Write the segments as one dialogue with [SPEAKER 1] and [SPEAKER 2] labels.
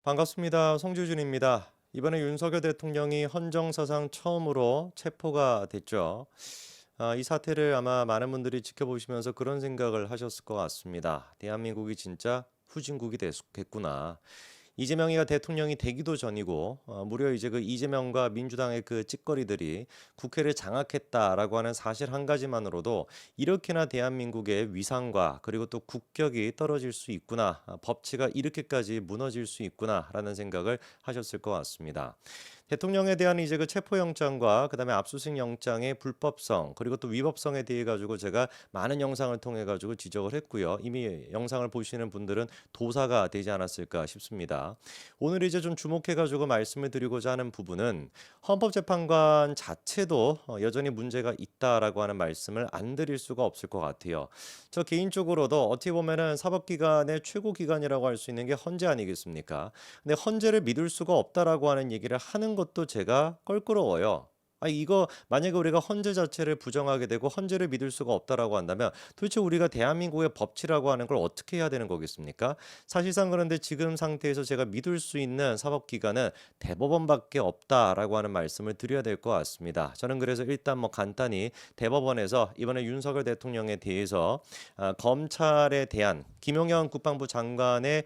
[SPEAKER 1] 반갑습니다. 송주준입니다. 이번에 윤석열 대통령이 헌정사상 처음으로 체포가 됐죠. 이 사태를 아마 많은 분들이 지켜보시면서 그런 생각을 하셨을 것 같습니다. 대한민국이 진짜 후진국이 됐구나. 이재명이가 대통령이 되기도 전이고 무려 이제 그 이재명과 민주당의 그 찌꺼리들이 국회를 장악했다라고 하는 사실 한 가지만으로도 이렇게나 대한민국의 위상과 그리고 또 국격이 떨어질 수 있구나, 법치가 이렇게까지 무너질 수 있구나라는 생각을 하셨을 것 같습니다. 대통령에 대한 이제 그 체포영장과 그다음에 압수수색 영장의 불법성 그리고 또 위법성에 대해 가지고 제가 많은 영상을 통해 가지고 지적을 했고요. 이미 영상을 보시는 분들은 도사가 되지 않았을까 싶습니다. 오늘 이제 좀 주목해 가지고 말씀을 드리고자 하는 부분은 헌법재판관 자체도 여전히 문제가 있다라고 하는 말씀을 안 드릴 수가 없을 것 같아요. 저 개인적으로도 어떻게 보면은 사법기관의 최고 기관이라고 할 수 있는 게 헌재 아니겠습니까? 근데 헌재를 믿을 수가 없다라고 하는 얘기를 하는 것도 제가 껄끄러워요. 이거 만약에 우리가 헌재 자체를 부정하게 되고 헌재를 믿을 수가 없다라고 한다면 도대체 우리가 대한민국의 법치라고 하는 걸 어떻게 해야 되는 거겠습니까? 사실상 그런데 지금 상태에서 제가 믿을 수 있는 사법기관은 대법원밖에 없다라고 하는 말씀을 드려야 될 것 같습니다. 저는 그래서 일단 뭐 간단히 대법원에서 이번에 윤석열 대통령에 대해서 검찰에 대한 김용현 국방부 장관의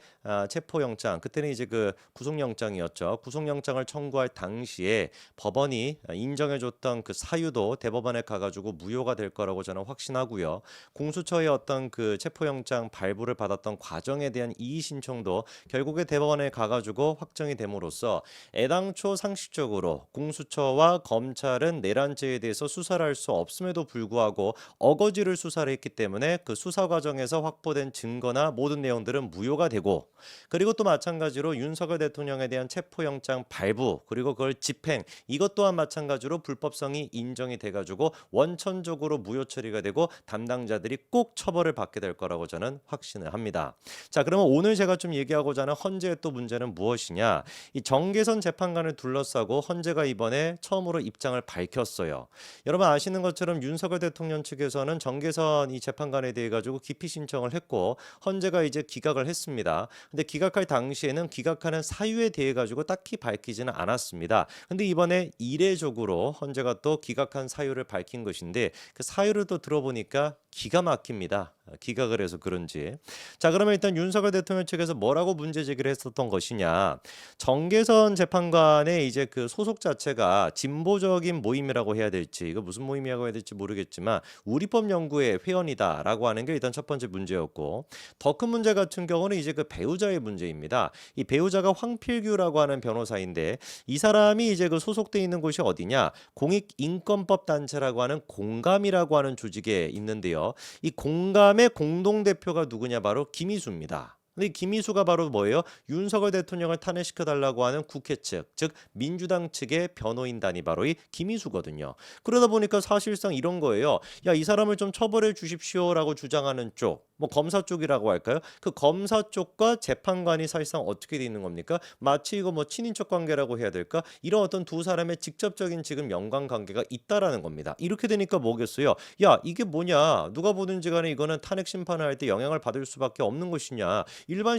[SPEAKER 1] 체포영장, 그때는 이제 그 구속영장이었죠. 구속영장을 청구할 당시에 법원이 인정해줬던 그 사유도 대법원에 가가지고 무효가 될 거라고 저는 확신하고요. 공수처의 어떤 그 체포영장 발부를 받았던 과정에 대한 이의 신청도 결국에 대법원에 가가지고 확정이 됨으로써 애당초 상식적으로 공수처와 검찰은 내란죄에 대해서 수사를 할 수 없음에도 불구하고 어거지를 수사를 했기 때문에 그 수사 과정에서 확보된 증거나 모든 내용들은 무효가 되고, 그리고 또 마찬가지로 윤석열 대통령에 대한 체포영장 발부 그리고 그걸 집행, 이것 또한 마찬가지로 불법성이 인정이 돼가지고 원천적으로 무효 처리가 되고 담당자들이 꼭 처벌을 받게 될 거라고 저는 확신을 합니다. 자, 그러면 오늘 제가 좀 얘기하고자 하는 헌재의 또 문제는 무엇이냐? 이 정계선 재판관을 둘러싸고 헌재가 이번에 처음으로 입장을 밝혔어요. 여러분 아시는 것처럼 윤석열 대통령 측에서는 정계선 이 재판관에 대해 가지고 기피 신청을 했고 헌재가 이제 기각을 했습니다. 근데 기각할 당시에는 기각하는 사유에 대해 가지고 딱히 밝히지는 않았습니다. 근데 이번에 이례적으로 헌재가 또 기각한 사유를 밝힌 것인데 그 사유를 또 들어보니까 기가 막힙니다. 기각을 해서 그런지. 자, 그러면 일단 윤석열 대통령 측에서 뭐라고 문제 제기를 했었던 것이냐? 정계선 재판관의 이제 그 소속 자체가 진보적인 모임이라고 해야 될지, 이거 무슨 모임이라고 해야 될지 모르겠지만 우리법 연구회 회원이다라고 하는 게 일단 첫 번째 문제였고, 더 큰 문제 같은 경우는 이제 그 배우자의 문제입니다. 이 배우자가 황필규라고 하는 변호사인데 이 사람이 이제 그 소속돼 있는 곳이 어디냐? 공익인권법 단체라고 하는 공감이라고 하는 조직에 있는데요. 이 공감의 공동 대표가 누구냐? 바로 김희수입니다. 근데 이 김희수가 바로 뭐예요? 윤석열 대통령을 탄핵시켜 달라고 하는 국회 측, 즉 민주당 측의 변호인단이 바로 이 김희수거든요. 그러다 보니까 사실상 이런 거예요. 야, 이 사람을 좀 처벌해 주십시오라고 주장하는 쪽, 뭐 검사 쪽이라고 할까요? 그 검사 쪽과 재판관이 사실상 어떻게 돼 있는 겁니까? 마치 이거 뭐 친인척 관계라고 해야 될까? 이런 어떤 두 사람의 직접적인 지금 연관 관계가 있다라는 겁니다. 이렇게 되니까 뭐겠어요? 야, 이게 뭐냐? 누가 보든지 간에 이거는 탄핵 심판을 할 때 영향을 받을 수밖에 없는 것이냐? 일반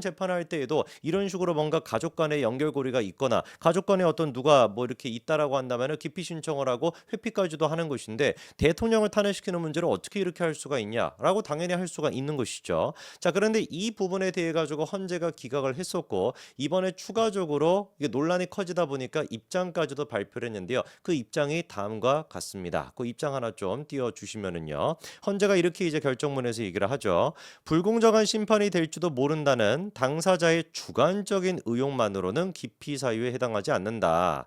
[SPEAKER 1] 재판을 할 때에도 이런 식으로 뭔가 가족 간의 연결고리가 있거나 가족 간에 어떤 누가 뭐 이렇게 있다라고 한다면은 기피 신청을 하고 회피까지도 하는 것인데 대통령을 탄핵시키는 문제를 어떻게 이렇게 할 수가 있냐라고 당연히 할 수가 있는 것이죠. 자, 그런데 이 부분에 대해 가지고 헌재가 기각을 했었고 이번에 추가적으로 이게 논란이 커지다 보니까 입장까지도 발표를 했는데요. 그 입장이 다음과 같습니다. 그 입장 하나 좀 띄워 주시면은요. 헌재가 이렇게 이제 결정문에서 얘기를 하죠. 불공정한 심판이 될지도 모른다는 당사자의 주관적인 의혹만으로는 기피 사유에 해당하지 않는다.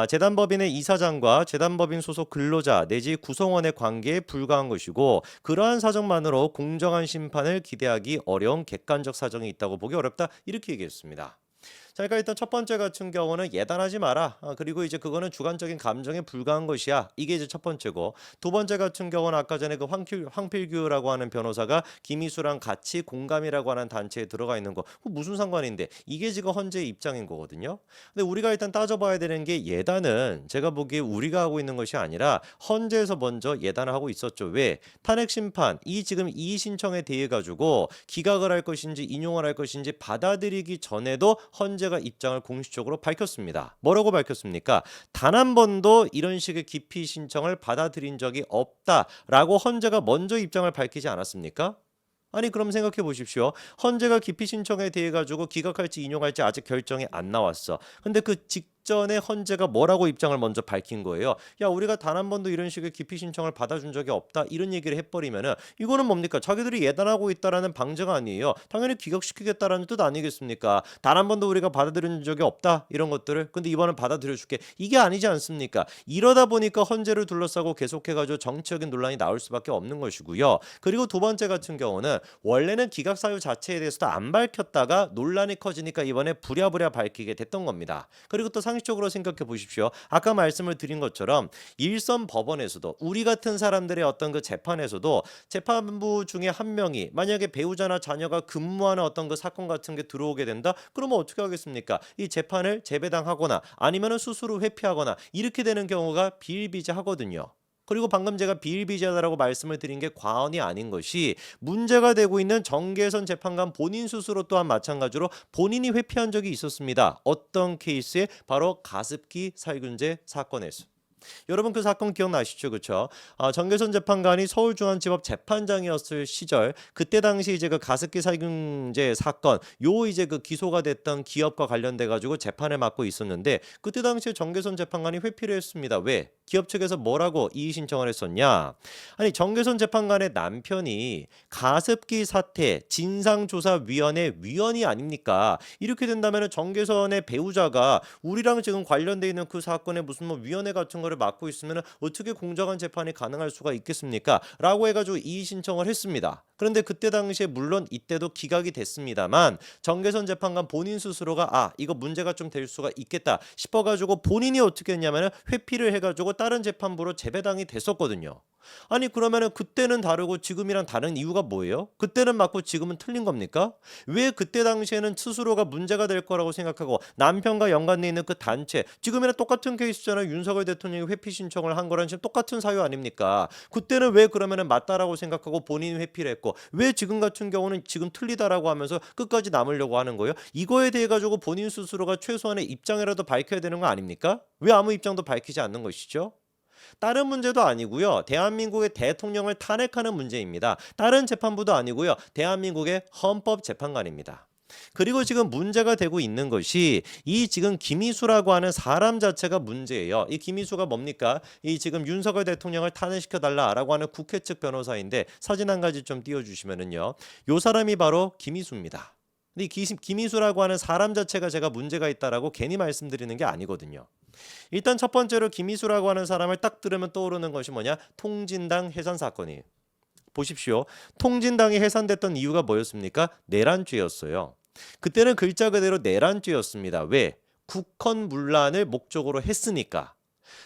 [SPEAKER 1] 재단법인의 이사장과 재단법인 소속 근로자 내지 구성원의 관계에 불과한 것이고 그러한 사정만으로 공정한 심판을 기대하기 어려운 객관적 사정이 있다고 보기 어렵다. 이렇게 얘기했습니다. 자, 그러니까 일단 첫 번째 같은 경우는 예단하지 마라. 그리고 이제 그거는 주관적인 감정에 불과한 것이야. 이게 이제 첫 번째고, 두 번째 같은 경우는 아까 전에 그 황필규라고 하는 변호사가 김희수랑 같이 공감이라고 하는 단체에 들어가 있는 거, 그 무슨 상관인데? 이게 지금 헌재의 입장인 거거든요. 근데 우리가 일단 따져봐야 되는 게 예단은 제가 보기에 우리가 하고 있는 것이 아니라 헌재에서 먼저 예단을 하고 있었죠. 왜? 탄핵 심판 이 지금 이의 신청에 대해 가지고 기각을 할 것인지 인용을 할 것인지 받아들이기 전에도 헌재가 입장을 공식적으로 밝혔습니다. 뭐라고 밝혔습니까? 단 한 번도 이런 식의 기피 신청을 받아들인 적이 없다라고 헌재가 먼저 입장을 밝히지 않았습니까? 아니 그럼 생각해 보십시오. 헌재가 기피 신청에 대해 가지고 기각할지 인용할지 아직 결정이 안 나왔어. 근데 그 직전에 헌재가 뭐라고 입장을 먼저 밝힌 거예요. 야, 우리가 단 한 번도 이런 식의 기피 신청을 받아준 적이 없다. 이런 얘기를 해버리면은 이거는 뭡니까? 자기들이 예단하고 있다라는 방증 아니에요. 당연히 기각시키겠다라는 뜻 아니겠습니까? 단 한 번도 우리가 받아들인 적이 없다. 이런 것들을. 근데 이번엔 받아들여줄게. 이게 아니지 않습니까? 이러다 보니까 헌재를 둘러싸고 계속해가지고 정치적인 논란이 나올 수밖에 없는 것이고요. 그리고 두 번째 같은 경우는 원래는 기각 사유 자체에 대해서도 안 밝혔다가 논란이 커지니까 이번에 부랴부랴 밝히게 됐던 겁니다. 그리고 또 상식적으로 생각해 보십시오. 아까 말씀을 드린 것처럼 일선 법원에서도 우리 같은 사람들의 어떤 그 재판에서도 재판부 중에 한 명이 만약에 배우자나 자녀가 근무하는 어떤 그 사건 같은 게 들어오게 된다? 그러면 어떻게 하겠습니까? 이 재판을 재배당하거나 아니면은 스스로 회피하거나 이렇게 되는 경우가 비일비재하거든요. 그리고 방금 제가 비일비재하다라고 말씀을 드린 게 과언이 아닌 것이 문제가 되고 있는 정계선 재판관 본인 스스로 또한 마찬가지로 본인이 회피한 적이 있었습니다. 어떤 케이스에? 바로 가습기 살균제 사건에서. 여러분 그 사건 기억나시죠? 그렇죠? 정계선 재판관이 서울중앙지법 재판장이었을 시절 그때 당시 이제 그 가습기 살균제 사건 요 이제 그 기소가 됐던 기업과 관련돼 가지고 재판을 맡고 있었는데 그때 당시에 정계선 재판관이 회피를 했습니다. 왜? 기업 측에서 뭐라고 이의 신청을 했었냐? 아니 정계선 재판관의 남편이 가습기 사태 진상조사위원회 위원이 아닙니까? 이렇게 된다면 정계선의 배우자가 우리랑 지금 관련돼 있는 그 사건에 무슨 뭐 위원회 같은 거를 맡고 있으면 어떻게 공정한 재판이 가능할 수가 있겠습니까? 라고 해가지고 이의 신청을 했습니다. 그런데 그때 당시에 물론 이때도 기각이 됐습니다만 정계선 재판관 본인 스스로가 이거 문제가 좀 될 수가 있겠다 싶어가지고 본인이 어떻게 했냐면 회피를 해가지고 다른 재판부로 재배당이 됐었거든요. 아니 그러면은 그때는 다르고 지금이랑 다른 이유가 뭐예요? 그때는 맞고 지금은 틀린 겁니까? 왜 그때 당시에는 스스로가 문제가 될 거라고 생각하고 남편과 연관돼 있는 그 단체 지금이랑 똑같은 케이스잖아요. 윤석열 대통령이 회피 신청을 한 거랑 지금 똑같은 사유 아닙니까? 그때는 왜 그러면은 맞다라고 생각하고 본인이 회피를 했고 왜 지금 같은 경우는 지금 틀리다라고 하면서 끝까지 남으려고 하는 거예요? 이거에 대해 가지고 본인 스스로가 최소한의 입장이라도 밝혀야 되는 거 아닙니까? 왜 아무 입장도 밝히지 않는 것이죠? 다른 문제도 아니고요. 대한민국의 대통령을 탄핵하는 문제입니다. 다른 재판부도 아니고요. 대한민국의 헌법재판관입니다. 그리고 지금 문제가 되고 있는 것이 이 지금 김희수라고 하는 사람 자체가 문제예요. 이 김희수가 뭡니까? 이 지금 윤석열 대통령을 탄핵시켜달라라고 하는 국회 측 변호사인데 사진 한 가지 좀 띄워주시면은요. 요 사람이 바로 김희수입니다. 근데 김희수라고 하는 사람 자체가 제가 문제가 있다라고 괜히 말씀드리는 게 아니거든요. 일단 첫 번째로 김희수라고 하는 사람을 딱 들으면 떠오르는 것이 뭐냐? 통진당 해산 사건이에요. 보십시오. 통진당이 해산됐던 이유가 뭐였습니까? 내란죄였어요. 그때는 글자 그대로 내란죄였습니다. 왜? 국헌문란을 목적으로 했으니까.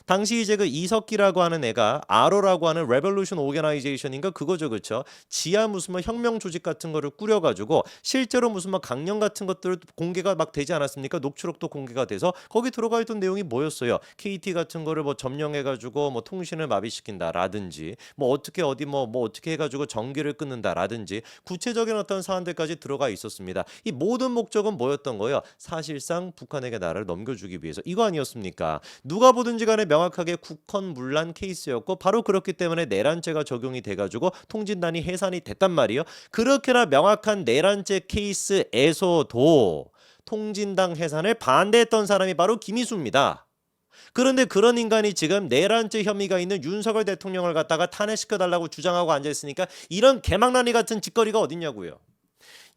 [SPEAKER 1] 당시 이제 그 이석기라고 하는 애가 아로라고 하는 레볼루션 오거나이제이션인가 그거죠, 그렇죠? 지하 무슨 뭐 혁명 조직 같은 거를 꾸려가지고 실제로 무슨 뭐 강령 같은 것들 공개가 막 되지 않았습니까? 녹취록도 공개가 돼서 거기 들어가 있던 내용이 뭐였어요? KT 같은 거를 뭐 점령해가지고 뭐 통신을 마비시킨다라든지 뭐 어떻게 어디 뭐 어떻게 해가지고 전기를 끊는다라든지 구체적인 어떤 사안들까지 들어가 있었습니다. 이 모든 목적은 뭐였던 거예요? 사실상 북한에게 나라를 넘겨주기 위해서 이거 아니었습니까? 누가 보든지 간에 명확하게 국헌문란 케이스였고 바로 그렇기 때문에 내란죄가 적용이 돼가지고 통진단이 해산이 됐단 말이에요. 그렇게나 명확한 내란죄 케이스에서도 통진당 해산을 반대했던 사람이 바로 김희수입니다. 그런데 그런 인간이 지금 내란죄 혐의가 있는 윤석열 대통령을 갖다가 탄핵시켜달라고 주장하고 앉아있으니까 이런 개망나니 같은 짓거리가 어딨냐고요.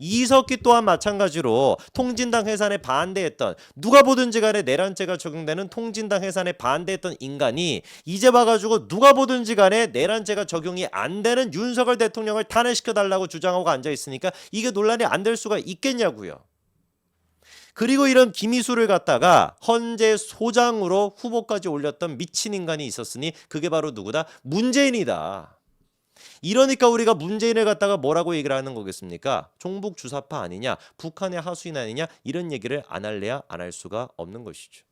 [SPEAKER 1] 이석기 또한 마찬가지로 통진당 해산에 반대했던 누가 보든지 간에 내란죄가 적용되는 통진당 해산에 반대했던 인간이 이제 와가지고 누가 보든지 간에 내란죄가 적용이 안 되는 윤석열 대통령을 탄핵시켜달라고 주장하고 앉아있으니까 이게 논란이 안 될 수가 있겠냐고요. 그리고 이런 김희수를 갖다가 헌재 소장으로 후보까지 올렸던 미친 인간이 있었으니 그게 바로 누구다? 문재인이다. 이러니까 우리가 문재인을 갖다가 뭐라고 얘기를 하는 거겠습니까? 종북 주사파 아니냐, 북한의 하수인 아니냐, 이런 얘기를 안 할래야 안 할 수가 없는 것이죠.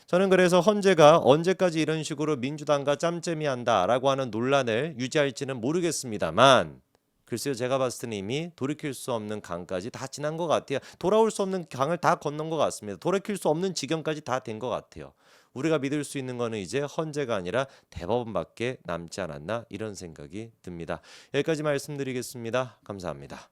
[SPEAKER 1] 저는 그래서 헌재가 언제까지 이런 식으로 민주당과 짬짬이 한다라고 하는 논란을 유지할지는 모르겠습니다만, 글쎄요, 제가 봤을 때는 이미 돌이킬 수 없는 강까지 다 지난 것 같아요. 돌아올 수 없는 강을 다 건넌 것 같습니다. 돌이킬 수 없는 지경까지 다 된 것 같아요. 우리가 믿을 수 있는 거는 이제 헌재가 아니라 대법원밖에 남지 않았나, 이런 생각이 듭니다. 여기까지 말씀드리겠습니다. 감사합니다.